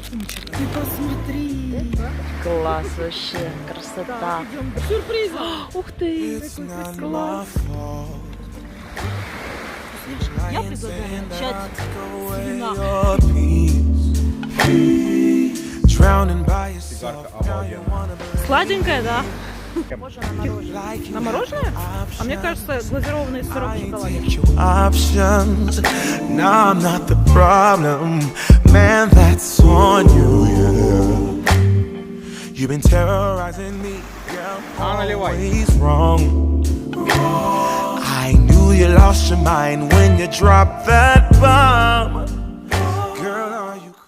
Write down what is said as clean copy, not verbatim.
батончик. Ты посмотри. Класс вообще, красота. Сюрприз. Ух ты, класс. Я предлагаю начать с вина. Сладенькая, да? На мороженое? А мне кажется, глазированный сырок в шоколаде. I knew you lost your mind when you dropped that bomb.